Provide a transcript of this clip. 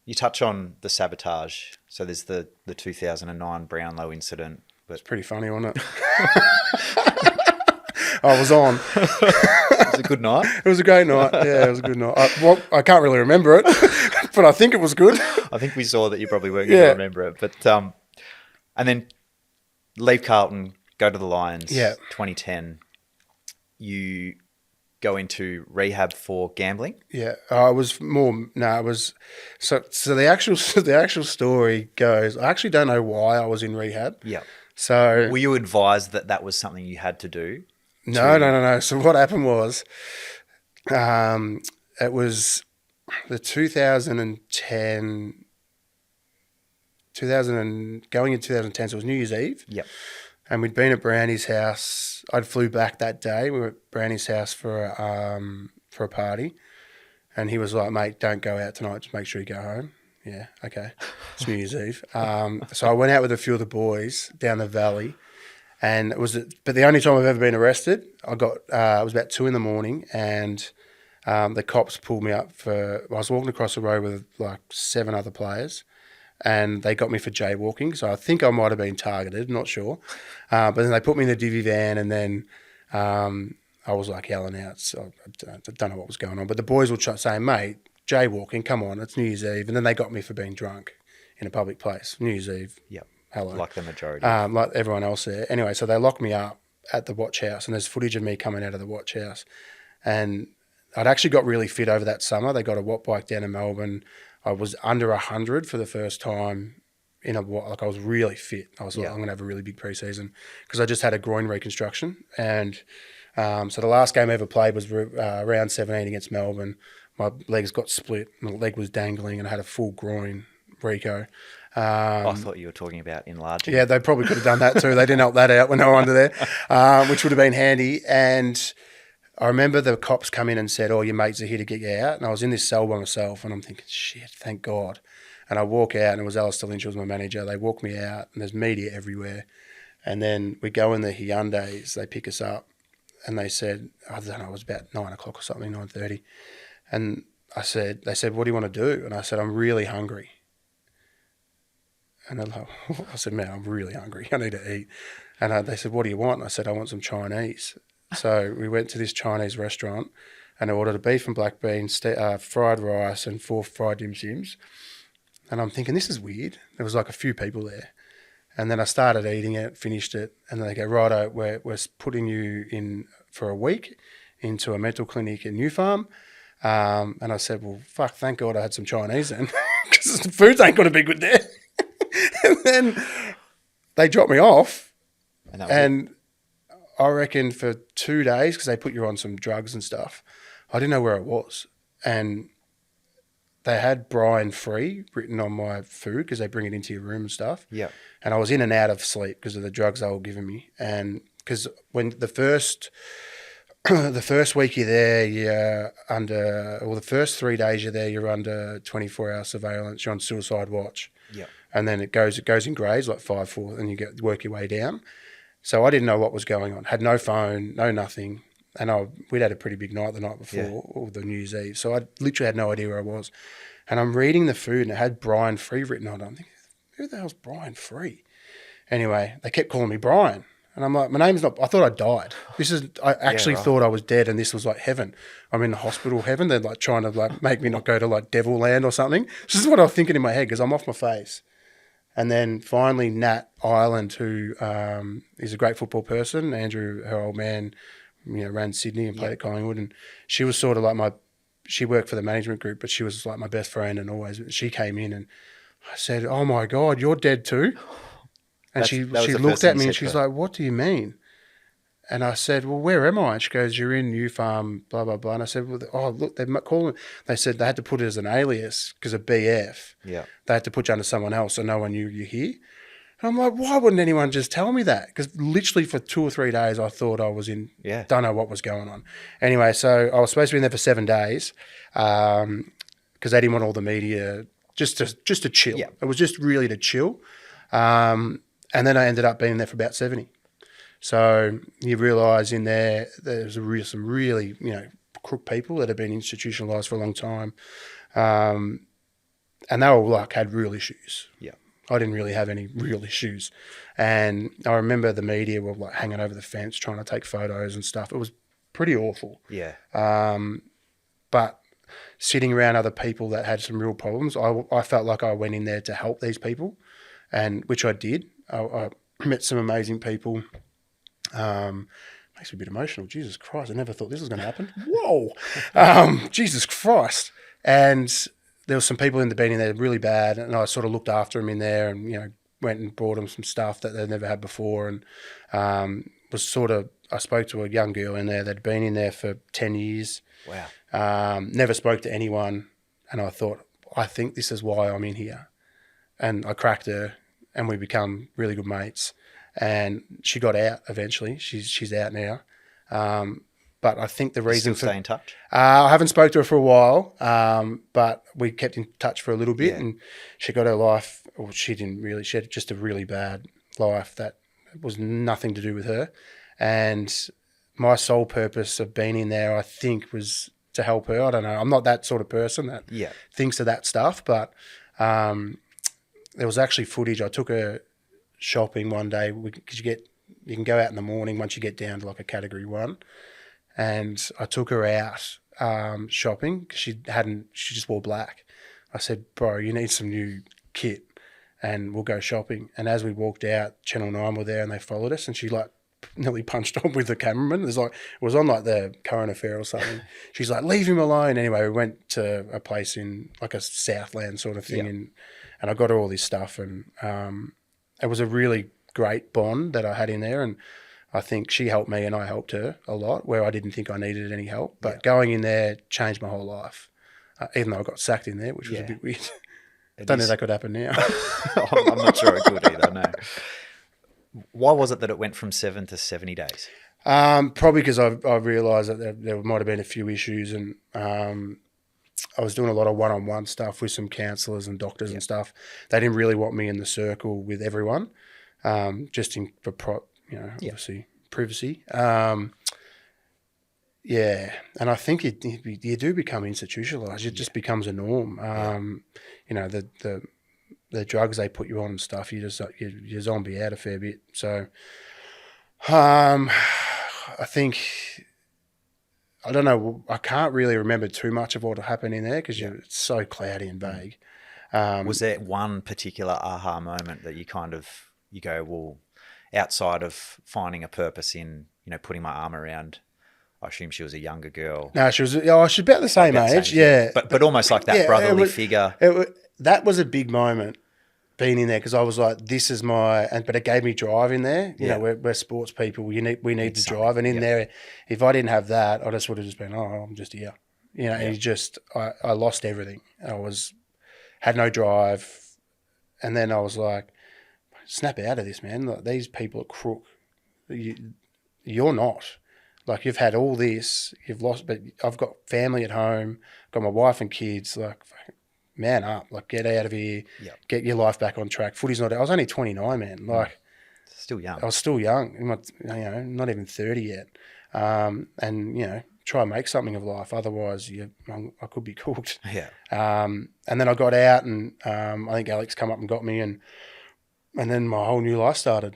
You touch on the sabotage. So there's the 2009 Brownlow incident. But It's pretty funny, wasn't it? I was on. it was a good night. It was a great night. Yeah, it was a good night. I can't really remember it, but I think it was good. I think we saw that you probably weren't going to remember it. But and then leave Carlton, go to the Lions. Yeah. 2010. You go into rehab for gambling. Yeah, I was more. No, I was. So the actual story goes. I actually don't know why I was in rehab. Yeah. So were you advised that that was something you had to do? No. So what happened was, it was the 2010, going in 2010. So it was New Year's Eve. Yep. And we'd been at Brownie's house. I'd flew back that day. We were at Brownie's house for a party, and he was like, "Mate, don't go out tonight. Just make sure you go home." Yeah, okay. It's New Year's Eve. So I went out with a few of the boys down the valley, and but the only time I've ever been arrested. It was about 2 a.m, and the cops pulled me up I was walking across the road with like 7 other players, and they got me for jaywalking. So I think I might have been targeted, not sure. But then they put me in the divvy van, and then I was like yelling out. So I don't know what was going on. But the boys were saying, "Mate, jaywalking, come on, it's New Year's Eve." And then they got me for being drunk in a public place. New Year's Eve. Yep. Hello. Like the majority. Like everyone else there. Anyway, so they locked me up at the watch house, and there's footage of me coming out of the watch house. And I'd actually got really fit over that summer. They got a watt bike down in Melbourne. I was under 100 for the first time I was really fit. I was like, I'm going to have a really big preseason because I just had a groin reconstruction. And so the last game I ever played was round 17 against Melbourne. My legs got split and the leg was dangling, and I had a full groin reco. I thought you were talking about enlarging. Yeah, they probably could have done that too. They didn't help that out when they were under there, which would have been handy. And I remember the cops come in and said, "Oh, your mates are here to get you out." And I was in this cell by myself, and I'm thinking, shit, thank God. And I walk out, and it was Alistair Lynch, who was my manager. They walk me out, and there's media everywhere. And then we go in the Hyundais. They pick us up, and they said, I don't know, it was about 9 o'clock or something, 9:30. And they said, "What do you want to do?" And I said, "I'm really hungry." And I said, "Man, I'm really hungry. I need to eat." And they said, "What do you want?" And I said, "I want some Chinese." So we went to this Chinese restaurant, and I ordered a beef and black beans, fried rice, and 4 fried dim sims. And I'm thinking, this is weird. There was like a few people there. And then I started eating it, finished it, and then they go, "Righto, we're putting you in for a week into a mental clinic in New Farm." And I said, "Well, fuck, thank God I had some Chinese then, because the food ain't going to be good there." And then they dropped me off, and I reckon for 2 days, because they put you on some drugs and stuff, I didn't know where I was. And they had Brian Free written on my food because they bring it into your room and stuff. Yeah. And I was in and out of sleep because of the drugs they were giving me. And because when the first week you're there, the first 3 days you're there, you're under 24-hour surveillance. You're on suicide watch. Yeah. And then it goes in grades like 5, 4, and you work your way down. So I didn't know what was going on. Had no phone, no nothing. And we'd had a pretty big night the night before, or the New Year's Eve. So I literally had no idea where I was. And I'm reading the food, and it had Brian Free written on it. I'm thinking, who the hell's Brian Free? Anyway, they kept calling me Brian. And I'm like, my name's not, I thought I died. I actually thought I was dead, and this was like heaven. I'm in the hospital heaven. They're like trying to like make me not go to like devil land or something. This is what I was thinking in my head because I'm off my face. And then finally Nat Ireland, who is a great football person, Andrew, her old man, ran Sydney and played at Collingwood. And she was sort of she worked for the management group, but she was like my best friend, and always, she came in and I said, "Oh my God, you're dead too." And she looked at me and she's like, "What do you mean?" And I said, "Well, where am I?" And she goes, "You're in New Farm, blah, blah, blah." And I said, "Well, look, they said they had to put it as an alias because of BF. Yeah. They had to put you under someone else so no one knew you're here." And I'm like, why wouldn't anyone just tell me that? Because literally for 2 or 3 days, I thought I was in, don't know what was going on. Anyway, so I was supposed to be in there for 7 days because they didn't want all the media, just to chill. Yeah. It was just really to chill. And then I ended up being there for about 70. So you realise in there's some really, crook people that have been institutionalised for a long time. and they all like had real issues. Yeah. I didn't really have any real issues. And I remember the media were like hanging over the fence trying to take photos and stuff. It was pretty awful. Yeah. But sitting around other people that had some real problems, I felt like I went in there to help these people, and which I did. I met some amazing people. Makes me a bit emotional. Jesus Christ, I never thought this was going to happen. Whoa. Jesus Christ. And there were some people in there really bad, and I sort of looked after them in there and, you know, went and brought them some stuff that they'd never had before, and I spoke to a young girl in there that'd been in there for 10 years. Wow. Never spoke to anyone, and I thought, I think this is why I'm in here. And I cracked her, and we become really good mates. And she got out eventually. She's out now. But I think the reason still stay in touch? I haven't spoke to her for a while, but we kept in touch for a little bit, and she got her life. Well, she had just a really bad life that was nothing to do with her. And my sole purpose of being in there, I think, was to help her. I don't know. I'm not that sort of person that thinks of that stuff, but there was actually footage. I took her shopping one day because you can go out in the morning once you get down to like a category 1, and I took her out shopping because she just wore black. I said, bro, you need some new kit and we'll go shopping. And as we walked out, Channel 9 were there and they followed us, and she like nearly punched on with the cameraman. It was on like the Current Affair or something. She's like, leave him alone. Anyway, we went to a place in like a Southland sort of thing, and I got her all this stuff, and it was a really great bond that I had in there, and I think she helped me and I helped her a lot where I didn't think I needed any help. But going in there changed my whole life, even though I got sacked in there, which was a bit weird. I don't know if that could happen now. I'm not sure it could either, no. Why was it that it went from 7 to 70 days? Probably because I realised that there might have been a few issues, and I was doing a lot of one-on-one stuff with some counsellors and doctors and stuff. They didn't really want me in the circle with everyone, just obviously privacy. And I think you do become institutionalised. It just becomes a norm. You know, the drugs they put you on and stuff, you zombie out a fair bit. So I think, I don't know, I can't really remember too much of what happened in there because it's so cloudy and vague. Was there one particular aha moment that you go, well, outside of finding a purpose in, you know, putting my arm around, I assume she was a younger girl. No, she was about the same age. Yeah. But almost like that brotherly figure. That was a big moment being in there because I was like, this is but it gave me drive in there. You know, we're sports people. We need the drive. And in there, if I didn't have that, I just would have just been, I'm just here. You know, and I lost everything. Had no drive. And then I was like, snap out of this, man. Like, these people are crook. You're not. Like, you've had all this, you've lost, but I've got family at home, got my wife and kids. Like, man up. Like, get out of here. Yep. Get your life back on track. Footy's not. I was only 29, man. Like, still young. I was still young. Not even 30 yet. And try and make something of life. Otherwise, I could be cooked. Yeah. And then I got out, and I think Alex come up and got me, and then my whole new life started.